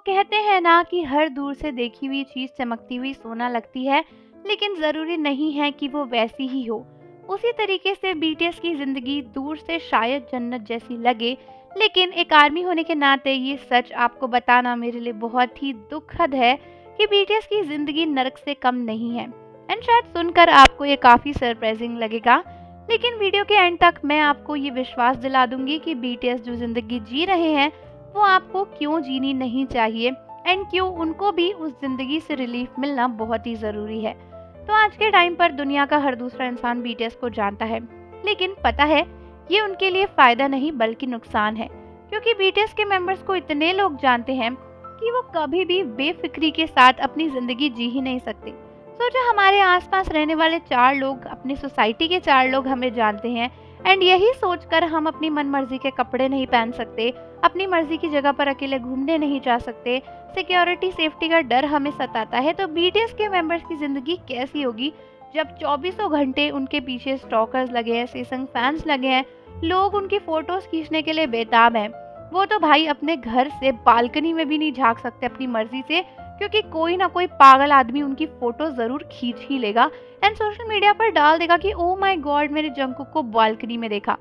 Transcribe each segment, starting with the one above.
कहते हैं ना कि हर दूर से देखी हुई चीज चमकती हुई सोना लगती है, लेकिन जरूरी नहीं है कि वो वैसी ही हो। उसी तरीके से बीटीएस की जिंदगी दूर से शायद जन्नत जैसी लगे, लेकिन एक आर्मी होने के नाते ये सच आपको बताना मेरे लिए बहुत ही दुखद है कि बीटीएस की जिंदगी नरक से कम नहीं है। एंड शायद सुनकर आपको ये काफी सरप्राइजिंग लगेगा, लेकिन वीडियो के एंड तक मैं आपको ये विश्वास दिला दूंगी कि बीटीएस जो जिंदगी जी रहे हैं वो आपको क्यों जीनी नहीं चाहिए एंड क्यों उनको भी उस जिंदगी से रिलीफ मिलना बहुत ही जरूरी है। तो आज के टाइम पर दुनिया का हर दूसरा इंसान बीटीएस को जानता है, लेकिन पता है ये उनके लिए फायदा नहीं बल्कि नुकसान है, क्योंकि बीटीएस के मेंबर्स को इतने लोग जानते हैं कि वो कभी भी बेफिक्री के साथ अपनी जिंदगी जी ही नहीं सकते। सोचो, हमारे आसपास रहने वाले 4 लोग, अपनी सोसाइटी के 4 लोग हमें जानते हैं एंड यही सोचकर हम अपनी मनमर्जी के कपड़े नहीं पहन सकते, अपनी मर्जी की जगह पर अकेले घूमने नहीं जा सकते, सिक्योरिटी सेफ्टी का डर हमें सताता है। तो बीटीएस के मेंबर्स की जिंदगी कैसी होगी जब चौबीसों घंटे उनके पीछे स्टॉकर्स लगे हैं, सेसंग फैंस लगे हैं, लोग उनकी फोटोज खींचने के लिए बेताब हैं। वो तो भाई अपने घर से बालकनी में भी नहीं झांक सकते अपनी मर्जी से, क्योंकि कोई ना कोई पागल आदमी उनकी फोटो जरूर खींच ही लेगा एंड सोशल मीडिया पर डाल देगा कि ओ माय गॉड, मैंने जंगकुक को बालकनी में देखा।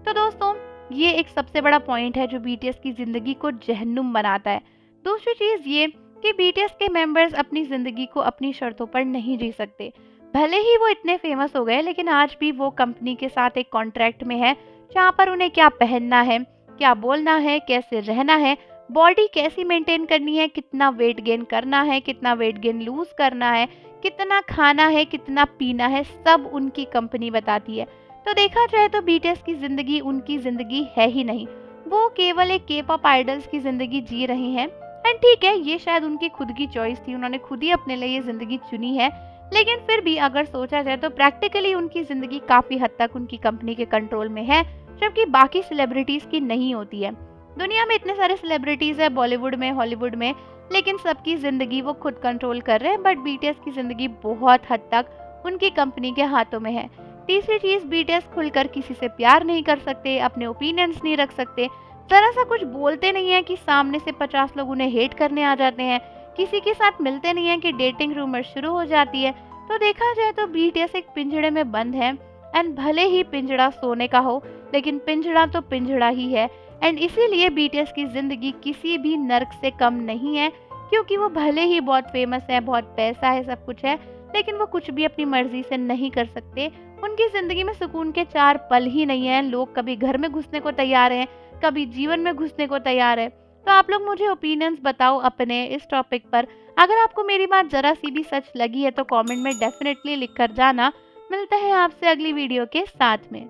तो दोस्तों, ये एक सबसे बड़ा पॉइंट है जो बीटीएस की जिंदगी को जहन्नुम बनाता है। दूसरी चीज ये कि बीटीएस के मेंबर्स अपनी जिंदगी को अपनी शर्तों पर नहीं जी सकते। भले ही वो इतने फेमस हो गए, लेकिन आज भी वो कंपनी के साथ एक कॉन्ट्रैक्ट में है जहाँ पर उन्हें क्या पहनना है, क्या बोलना है, कैसे रहना है, बॉडी कैसी मेंटेन करनी है, कितना वेट गेन करना है, कितना वेट गेन लूज करना है, कितना खाना है, कितना पीना है, सब उनकी कंपनी बताती है। तो देखा जाए तो बीटीएस की जिंदगी उनकी जिंदगी है ही नहीं, वो केवल एक के पॉप आइडल्स की जिंदगी जी रहे हैं। एंड ठीक है, ये शायद उनकी खुद की चॉइस थी, उन्होंने खुद ही अपने लिए ये जिंदगी चुनी है, लेकिन फिर भी अगर सोचा जाए तो प्रैक्टिकली उनकी जिंदगी काफी हद तक उनकी कंपनी के कंट्रोल में है, जबकि बाकी सेलिब्रिटीज की नहीं होती है। दुनिया में इतने सारे सेलिब्रिटीज है, बॉलीवुड में, हॉलीवुड में, लेकिन सबकी जिंदगी वो खुद कंट्रोल कर रहे हैं, बट बीटीएस की जिंदगी बहुत हद तक उनकी कंपनी के हाथों में है। तीसरी चीज, बीटीएस खुलकर किसी से प्यार नहीं कर सकते, अपने ओपिनियंस नहीं रख सकते, जरा सा कुछ बोलते नहीं है कि सामने से 50 लोग उन्हें हेट करने आ जाते हैं, किसी के साथ मिलते नहीं है कि डेटिंग रूमर शुरू हो जाती है। तो देखा जाए तो बीटीएस एक पिंजड़े में बंद है, एंड भले ही पिंजड़ा सोने का हो, लेकिन पिंजड़ा तो पिंजड़ा ही है। एंड इसीलिए बीटीएस की जिंदगी किसी भी नर्क से कम नहीं है, क्योंकि वो भले ही बहुत फेमस है, बहुत पैसा है, सब कुछ है, लेकिन वो कुछ भी अपनी मर्जी से नहीं कर सकते। उनकी जिंदगी में सुकून के 4 पल ही नहीं है। लोग कभी घर में घुसने को तैयार हैं, कभी जीवन में घुसने को तैयार है। तो आप लोग मुझे ओपिनियंस बताओ अपने इस टॉपिक पर। अगर आपको मेरी बात जरा सी भी सच लगी है तो कमेंट में डेफिनेटली लिख कर जाना। मिलते हैं आपसे अगली वीडियो के साथ में।